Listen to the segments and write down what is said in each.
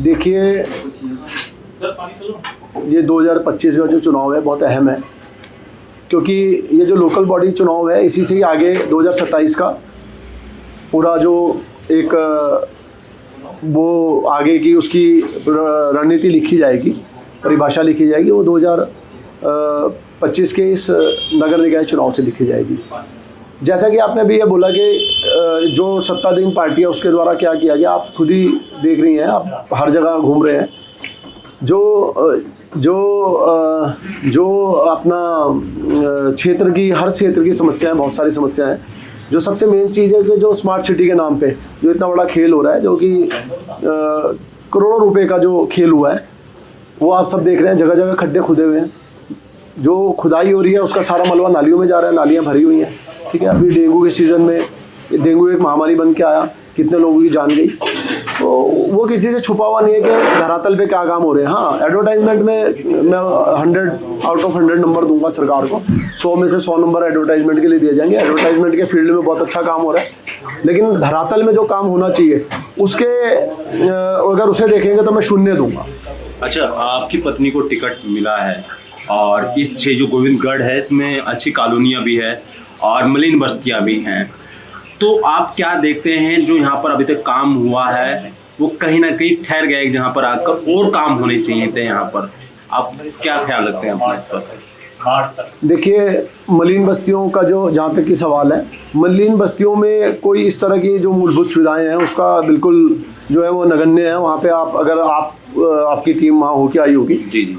देखिए, ये 2025 का जो चुनाव है बहुत अहम है, क्योंकि ये जो लोकल बॉडी चुनाव है इसी से ही आगे 2027 का पूरा जो एक वो आगे की उसकी रणनीति लिखी जाएगी, परिभाषा लिखी जाएगी, वो 2025 के इस नगर निकाय चुनाव से लिखी जाएगी। जैसा कि आपने भी ये बोला कि जो सत्ताधीन पार्टी है उसके द्वारा क्या किया गया, आप खुद ही देख रही हैं, आप हर जगह घूम रहे हैं। जो अपना क्षेत्र की, हर क्षेत्र की समस्याएं, बहुत सारी समस्याएं हैं। जो सबसे मेन चीज़ है कि जो स्मार्ट सिटी के नाम पे जो इतना बड़ा खेल हो रहा है, जो कि करोड़ों रुपए का जो खेल हुआ है, वो आप सब देख रहे हैं। जगह जगह खड्डे खुदे हुए हैं, जो खुदाई हो रही है उसका सारा मलबा नालियों में जा रहा है, नालियाँ भरी हुई हैं। ठीक है, अभी डेंगू के सीज़न में डेंगू एक महामारी बन के आया, कितने लोगों की जान गई। तो वो किसी से छुपा हुआ नहीं है कि धरातल पे क्या काम हो रहे हैं। हाँ, एडवर्टाइजमेंट में मैं 100 आउट ऑफ 100 नंबर दूंगा सरकार को, 100 में से 100 नंबर एडवर्टाइजमेंट के लिए दिए जाएंगे। एडवर्टाइजमेंट के फील्ड में बहुत अच्छा काम हो रहा है, लेकिन धरातल में जो काम होना चाहिए उसके अगर उसे देखेंगे तो मैं 0 दूंगा। अच्छा, आपकी पत्नी को टिकट मिला है और इस जो गोविंदगढ़ है इसमें अच्छी कॉलोनियाँ भी है और मलिन बस्तियाँ भी हैं, तो आप क्या देखते हैं जो यहाँ पर अभी तक काम हुआ है वो कहीं ना कहीं ठहर गया है, जहाँ पर आकर और काम होने चाहिए थे यहाँ पर? आप क्या ख्याल रखते हैं अपने इस पर? देखिए, मलिन बस्तियों का जो जहाँ तक की सवाल है, मलिन बस्तियों में कोई इस तरह की जो मूलभूत सुविधाएं हैं उसका बिल्कुल जो है वो नगण्य है। वहाँ पे आप अगर आपकी टीम वहाँ होके आई होगी। जी जी।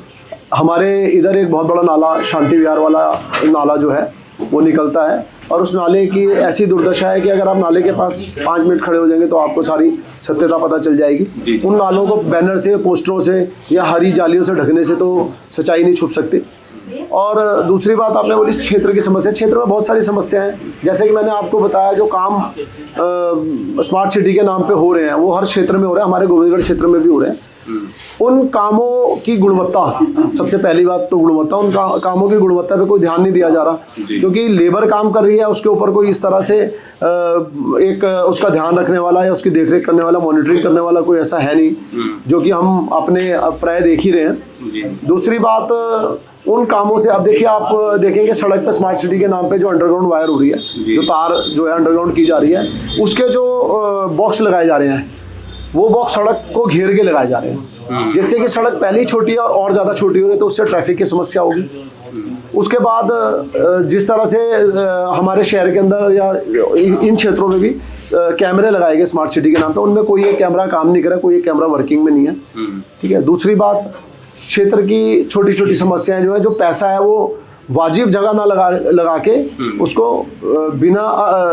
हमारे इधर एक बहुत बड़ा नाला, शांति विहार वाला नाला जो है वो निकलता है, और उस नाले की ऐसी दुर्दशा है कि अगर आप नाले के पास 5 मिनट खड़े हो जाएंगे तो आपको सारी सत्यता पता चल जाएगी। उन नालों को बैनर से, पोस्टरों से या हरी जालियों से ढकने से तो सच्चाई नहीं छुप सकती। और दूसरी बात आपने बोली क्षेत्र की समस्या। क्षेत्र में बहुत सारी समस्याएं हैं, जैसे कि मैंने आपको बताया, जो काम स्मार्ट सिटी के नाम पे हो रहे हैं वो हर क्षेत्र में हो रहे हैं, हमारे गोविंदगढ़ क्षेत्र में भी हो रहे हैं। उन कामों की गुणवत्ता, सबसे पहली बात तो गुणवत्ता, उन कामों की गुणवत्ता पे कोई ध्यान नहीं दिया जा रहा, क्योंकि लेबर काम कर रही है, उसके ऊपर कोई इस तरह से एक उसका ध्यान रखने वाला या उसकी देखरेख करने वाला, मॉनिटरिंग करने वाला कोई ऐसा है नहीं, जो कि हम अपने प्राय देख ही रहे हैं। दूसरी बात, उन कामों से आप देखिए, आप देखेंगे सड़क पे स्मार्ट सिटी के नाम पे जो अंडरग्राउंड वायर हो रही है, जो तार जो है अंडरग्राउंड की जा रही है, उसके जो बॉक्स लगाए जा रहे हैं, वो बॉक्स सड़क को घेर के लगाए जा रहे हैं, जिससे कि सड़क पहले ही छोटी है और ज़्यादा छोटी हो रही है, तो उससे ट्रैफिक की समस्या होगी। उसके बाद जिस तरह से हमारे शहर के अंदर या इन क्षेत्रों में भी कैमरे लगाए गए स्मार्ट सिटी के नाम पे, उनमें कोई एक कैमरा काम नहीं कर रहा, कोई एक कैमरा वर्किंग में नहीं है। ठीक है। दूसरी बात, क्षेत्र की छोटी छोटी समस्याएं जो है, जो पैसा है वो वाजिब जगह ना लगा के उसको बिना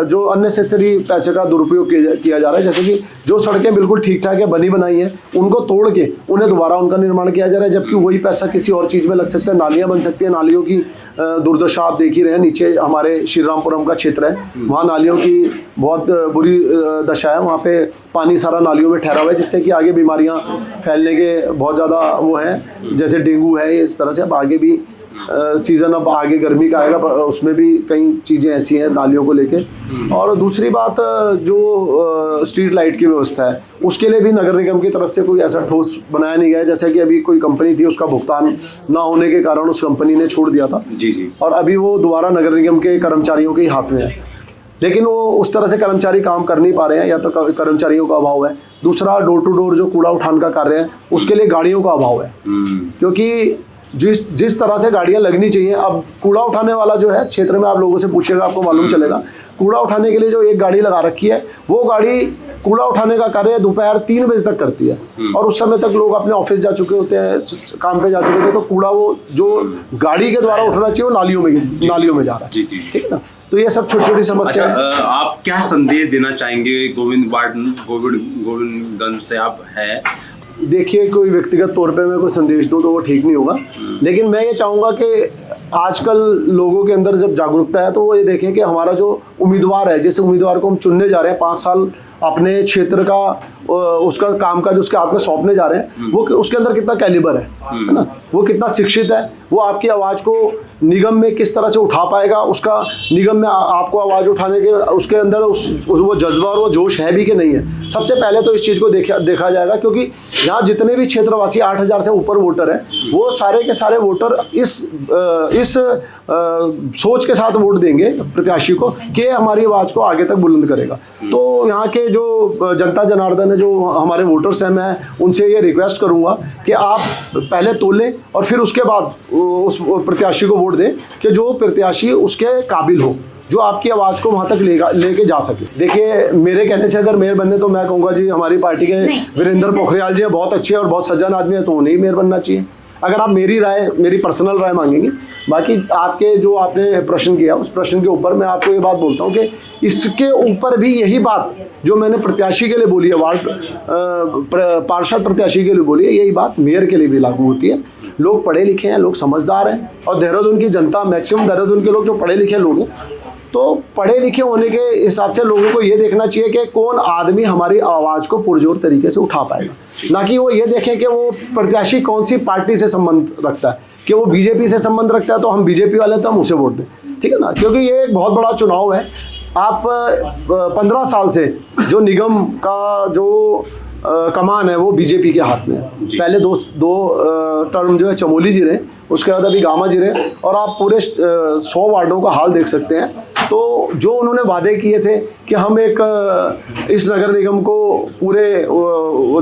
जो अननेसेसरी पैसे का दुरुपयोग किया जा रहा है। जैसे कि जो सड़कें बिल्कुल ठीक ठाक है, बनी बनाई हैं, उनको तोड़ के उन्हें दोबारा उनका निर्माण किया जा रहा है, जबकि वही पैसा किसी और चीज़ में लग सकता है। नालियाँ बन सकती हैं, नालियों की दुर्दशा आप देख ही रहे हैं। नीचे हमारे श्रीरामपुरम का क्षेत्र है, वहाँ नालियों की बहुत बुरी दशा है, वहाँ पे पानी सारा नालियों में ठहरा हुआ है, जिससे कि आगे बीमारियाँ फैलने के बहुत ज़्यादा वो हैं, जैसे डेंगू है। इस तरह से अब आगे भी सीज़न, अब आगे गर्मी का आएगा, उसमें भी कई चीज़ें ऐसी हैं नालियों को लेके। और दूसरी बात, जो स्ट्रीट लाइट की व्यवस्था है, उसके लिए भी नगर निगम की तरफ से कोई ऐसा ठोस बनाया नहीं गया है। जैसे कि अभी कोई कंपनी थी, उसका भुगतान ना होने के कारण उस कंपनी ने छोड़ दिया था। जी जी। और अभी वो दोबारा नगर निगम के कर्मचारियों के हाथ में है, लेकिन वो उस तरह से कर्मचारी काम कर नहीं पा रहे हैं, या तो कर्मचारियों का अभाव है। दूसरा, डोर टू डोर जो कूड़ा उठान का कार्य है, उसके लिए गाड़ियों का अभाव है, क्योंकि जिस तरह से गाड़ियां लगनी चाहिए, अब कूड़ा उठाने वाला जो है क्षेत्र में, आप लोगों से पूछेगा आपको मालूम चलेगा, कूड़ा उठाने के लिए जो एक गाड़ी लगा रखी है, वो गाड़ी कूड़ा उठाने का कार्य दोपहर 3 बजे तक करती है, और उस समय तक लोग अपने ऑफिस जा चुके होते हैं, काम पे जा चुके होते हैं, तो कूड़ा वो जो गाड़ी के द्वारा उठना चाहिए वो नालियों में जा रहा है। ठीक है ना। तो ये सब छोटी छोटी समस्या है। आप क्या संदेश देना चाहेंगे गोविंदगंज से आप है? देखिए, कोई व्यक्तिगत तौर पे मैं कोई संदेश दूं तो वो ठीक नहीं होगा, लेकिन मैं ये चाहूँगा कि आजकल लोगों के अंदर जब जागरूकता है तो वो ये देखें कि हमारा जो उम्मीदवार है, जिस उम्मीदवार को हम चुनने जा रहे हैं, 5 साल अपने क्षेत्र का उसका काम काज उसके हाथ में सौंपने जा रहे हैं, वो उसके अंदर कितना कैलिबर है ना, वो कितना शिक्षित है, वो आपकी आवाज़ को निगम में किस तरह से उठा पाएगा, उसका निगम में आपको आवाज़ उठाने के उसके अंदर वो जज्बा और वो जोश है भी कि नहीं है। सबसे पहले तो इस चीज़ को देखा जाएगा, क्योंकि यहाँ जितने भी क्षेत्रवासी 8,000 से ऊपर वोटर हैं, वो सारे के सारे वोटर इस सोच के साथ वोट देंगे प्रत्याशी को कि हमारी आवाज़ को आगे तक बुलंद करेगा। तो यहाँ के जो जनता जनार्दन है, जो हमारे वोटर्स हैं, मैं उनसे ये रिक्वेस्ट करूँगा कि आप पहले तोलें और फिर उसके बाद उस प्रत्याशी को वोट दें कि जो प्रत्याशी उसके काबिल हो, जो आपकी आवाज़ को वहाँ तक लेके जा सके। देखिए, मेरे कहने से अगर मेयर बनने, तो मैं कहूँगा जी हमारी पार्टी के वीरेंद्र पोखरियाल जी बहुत अच्छे और बहुत सज्जन आदमी है, तो उन्हें ही मेयर बनना चाहिए। अगर आप मेरी राय, मेरी पर्सनल राय मांगेंगे, बाकी आपके जो आपने प्रश्न किया उस प्रश्न के ऊपर मैं आपको ये बात बोलता हूँ कि इसके ऊपर भी यही बात जो मैंने प्रत्याशी के लिए बोली है, वार्ड पार्षद प्रत्याशी के लिए बोली है, यही बात मेयर के लिए भी लागू होती है। लोग पढ़े लिखे हैं, लोग समझदार हैं, और देहरादून की जनता, मैक्सिमम देहरादून के लोग जो पढ़े लिखे लोग हैं, तो पढ़े लिखे होने के हिसाब से लोगों को ये देखना चाहिए कि कौन आदमी हमारी आवाज़ को पुरजोर तरीके से उठा पाएगा, ना कि वो ये देखें कि वो प्रत्याशी कौन सी पार्टी से संबंध रखता है, कि वो बीजेपी से संबंध रखता है तो हम बीजेपी वाले तो हम उसे वोट दें, ठीक है ना। क्योंकि ये एक बहुत बड़ा चुनाव है। आप 15 साल से जो निगम का जो कमान है वो बीजेपी के हाथ में है। पहले दो टर्म जो है चमोली जी रहे, उसके बाद अभी गामा जी रहे, और आप पूरे 100 वार्डों का हाल देख सकते हैं। तो जो उन्होंने वादे किए थे कि हम एक इस नगर निगम को पूरे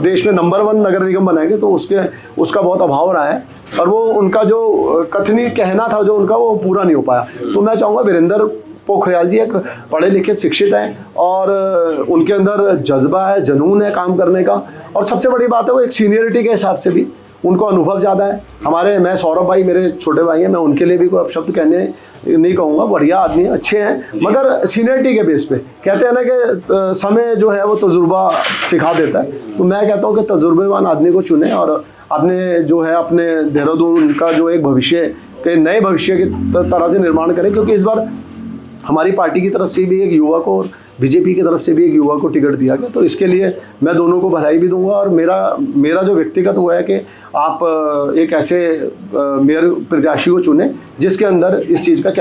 देश में नंबर 1 नगर निगम बनाएंगे, तो उसका बहुत अभाव रहा है, और वो उनका जो कथनी कहना था जो उनका, वो पूरा नहीं हो पाया। तो मैं चाहूँगा वीरेंद्र पोखरियाल जी एक पढ़े लिखे शिक्षित हैं, और उनके अंदर जज्बा है, जुनून है काम करने का, और सबसे बड़ी बात है वो एक सीनियरिटी के हिसाब से भी उनको अनुभव ज़्यादा है। मैं सौरभ भाई मेरे छोटे भाई हैं, मैं उनके लिए भी कोई अपशब्द कहने नहीं कहूँगा, बढ़िया आदमी अच्छे हैं, मगर सीनियरिटी के बेस पे कहते हैं ना कि समय जो है वो तजुर्बा सिखा देता है। तो मैं कहता हूँ कि तजुर्बेवान आदमी को चुने, और अपने जो है अपने देहरादून का जो एक भविष्य के नए भविष्य की तरह से निर्माण करें, क्योंकि इस बार हमारी पार्टी की तरफ से भी एक युवा को और बीजेपी की तरफ से भी एक युवा को टिकट दिया गया। तो इसके लिए मैं दोनों को बधाई भी दूंगा, और मेरा जो व्यक्तिगत वो है कि आप एक ऐसे मेयर प्रत्याशी को चुनें जिसके अंदर इस चीज़ का